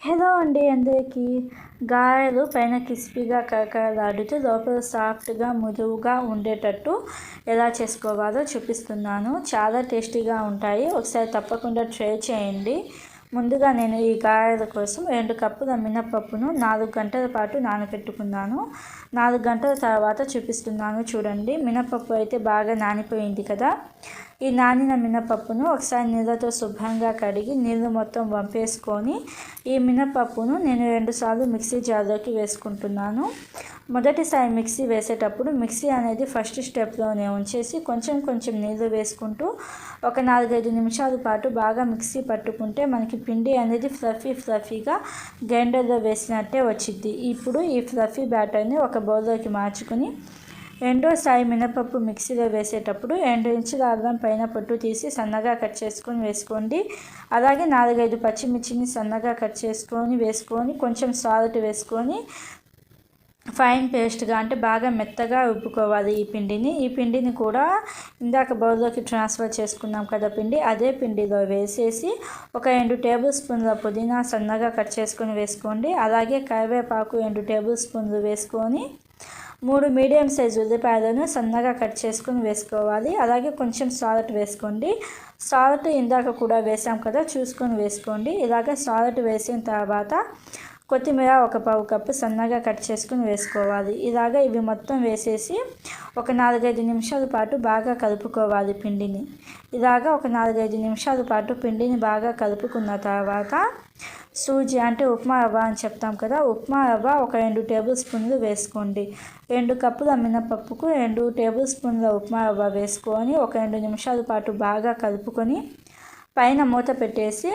Hello అండి అందరికీ. గారెలు పైన క్రిస్పీగా కరకరలాడుతూ లోపల సాఫ్ట్గా మృదువుగా ఉండేటట్టు ఎలా చేసుకోవాలో చూపిస్తున్నాను. చాలా టేస్టీగా ఉంటాయి. ఒకసారి తప్పకుండా ట్రై చేయండి. ముందుగా నేను ఈ గారెల కోసం 2 కప్పుల మినపప్పును 4 గంటల పాటు నానబెట్టుకున్నాను. 4 గంటల తర్వాత చూపిస్తున్నాను చూడండి. మినపప్పు అయితే బాగా నానిపోయింది కదా. ఈ నానిన మినపప్పును ఒకసారి నీళ్ళతో శుభ్రంగా కడిగి నీళ్ళు మొత్తం వంపేసుకొని ఈ మినపప్పును నేను 2 సార్లు మిక్సీ జార్లోకి వేసుకుంటున్నాను. మొదటిసారి మిక్సీ వేసేటప్పుడు మిక్సీ అనేది ఫస్ట్ స్టెప్లోనే ఉంచేసి కొంచెం నీళ్ళు వేసుకుంటూ ఒక 4-5 నిమిషాల పాటు బాగా మిక్సీ పట్టుకుంటే మనకి పిండి అనేది ఫ్లఫీగా గ్రైండర్లో వేసినట్టే వచ్చింది. ఇప్పుడు ఈ ఫ్లఫీ బ్యాటర్ని ఒక బౌల్లోకి మార్చుకుని రెండోసారి మినపప్పు మిక్సీలో వేసేటప్పుడు 2 ఇంచుల అల్లం పైన పొట్టు తీసి సన్నగా కట్ చేసుకొని వేసుకోండి. అలాగే 4-5 పచ్చిమిర్చిని సన్నగా కట్ వేసుకొని కొంచెం సాల్ట్ వేసుకొని ఫైన్ పేస్ట్గా అంటే బాగా మెత్తగా రుబ్బుకోవాలి. ఈ పిండిని కూడా ఇందాక బౌల్లోకి ట్రాన్స్ఫర్ చేసుకున్నాం కదా పిండి, అదే పిండిలో వేసేసి ఒక 2 టేబుల్ స్పూన్ల పుదీనా సన్నగా కట్ చేసుకొని వేసుకోండి. అలాగే కరివేపాకు 2 టేబుల్ స్పూన్లు వేసుకొని 3 మీడియం సైజు ఉల్లిపాయలను సన్నగా కట్ చేసుకొని వేసుకోవాలి. అలాగే కొంచెం సాల్ట్ వేసుకోండి. సాల్ట్ ఇందాక కూడా వేసాం కదా, చూసుకొని వేసుకోండి. ఇలాగ సాల్ట్ వేసిన తర్వాత కొత్తిమీర ఒక పావు కప్పు సన్నగా కట్ చేసుకుని వేసుకోవాలి. ఇలాగ ఇవి మొత్తం వేసేసి ఒక 4-5 నిమిషాల పాటు బాగా కలుపుకోవాలి పిండిని. ఇలాగ ఒక 4-5 నిమిషాల పాటు పిండిని బాగా కలుపుకున్న తర్వాత సూజీ అంటే ఉప్మా రవ్వ అని చెప్తాం కదా, ఉప్మా రవ్వ ఒక 2 టేబుల్ స్పూన్లు వేసుకోండి. 2 కప్పుల మినపప్పుకు 2 టేబుల్ స్పూన్ల ఉప్మా రవ్వ వేసుకొని ఒక 2 నిమిషాల పాటు బాగా కలుపుకొని పైన మూత పెట్టేసి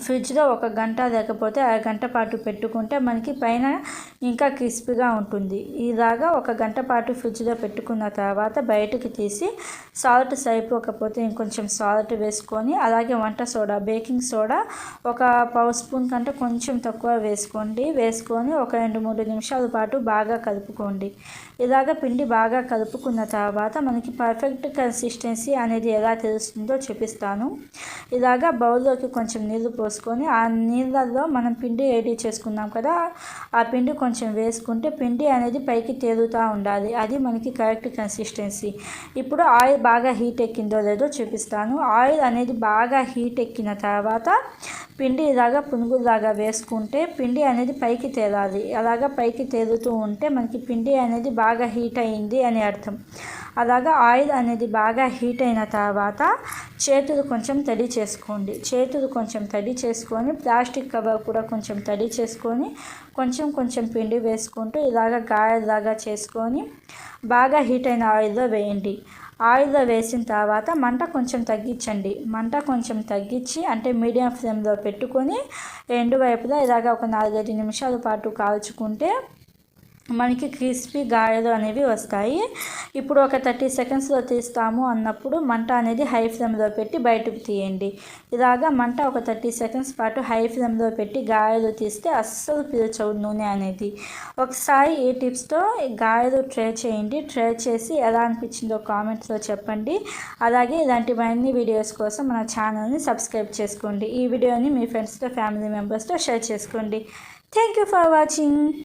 ఫ్రిడ్జ్లో 1 గంట లేకపోతే అరగంట పాటు పెట్టుకుంటే మనకి పైన ఇంకా క్రిస్పీగా ఉంటుంది. ఇలాగా 1 గంట పాటు ఫ్రిడ్జ్లో పెట్టుకున్న తర్వాత బయటకు తీసి సాల్ట్ సరిపోకపోతే ఇంకొంచెం సాల్ట్ వేసుకొని అలాగే వంట సోడా బేకింగ్ సోడా ఒక పావు స్పూన్ కంటే కొంచెం తక్కువ వేసుకొని ఒక 2-3 నిమిషాల పాటు బాగా కలుపుకోండి. ఇలాగ పిండి బాగా కలుపుకున్న తర్వాత మనకి పర్ఫెక్ట్ కన్సిస్టెన్సీ అనేది ఎలా తెలుస్తుందో చూపిస్తాను. ఇలాగ బౌల్లోకి కొంచెం నీళ్ళు పోసుకొని ఆ నీళ్ళల్లో మనం పిండి రెడీ చేసుకున్నాం కదా, ఆ పిండి కొంచెం వేసుకుంటే పిండి అనేది పైకి తేలుతూ ఉండాలి. అది మనకి కరెక్ట్ కన్సిస్టెన్సీ. ఇప్పుడు ఆయిల్ బాగా హీట్ ఎక్కిందో లేదో చూపిస్తాను. ఆయిల్ అనేది బాగా హీట్ ఎక్కిన తర్వాత పిండి ఇలాగా పునుగులాగా వేసుకుంటే పిండి అనేది పైకి తేలాలి. అలాగా పైకి తేలుతూ ఉంటే మనకి పిండి అనేది బాగా హీట్ అయింది అని అర్థం. అలాగా ఆయిల్ అనేది బాగా హీట్ అయిన తర్వాత చేతులు కొంచెం తడి చేసుకొని ప్లాస్టిక్ కవర్ కూడా కొంచెం తడి చేసుకొని కొంచెం పిండి వేసుకుంటూ ఇలాగ గారెలాగా చేసుకొని బాగా హీట్ అయిన ఆయిల్లో వేయండి. ఆయిల్లో వేసిన తర్వాత మంట కొంచెం తగ్గించి అంటే మీడియం ఫ్లేమ్లో పెట్టుకొని 2 వైపులా ఇలాగ ఒక 4-5 నిమిషాల పాటు కాల్చుకుంటే మనకి క్రిస్పీ గారెలు అనేవి వస్తాయి. ఇప్పుడు ఒక 30 సెకండ్స్లో తీస్తాము అన్నప్పుడు మంట అనేది హై ఫ్లేమ్లో పెట్టి బయటకు తీయండి. ఇలాగా మంట ఒక 30 సెకండ్స్ పాటు హై ఫ్లేమ్లో పెట్టి గారెలు తీస్తే అస్సలు పీల్చవు నూనె అనేది. ఒకసారి ఈ టిప్స్తో గారెలు ట్రై చేయండి. ట్రై చేసి ఎలా అనిపించిందో కామెంట్స్లో చెప్పండి. అలాగే ఇలాంటి మరిన్ని వీడియోస్ కోసం మన ఛానల్ని సబ్స్క్రైబ్ చేసుకోండి. ఈ వీడియోని మీ ఫ్రెండ్స్తో ఫ్యామిలీ మెంబర్స్తో షేర్ చేసుకోండి. Thank you for watching.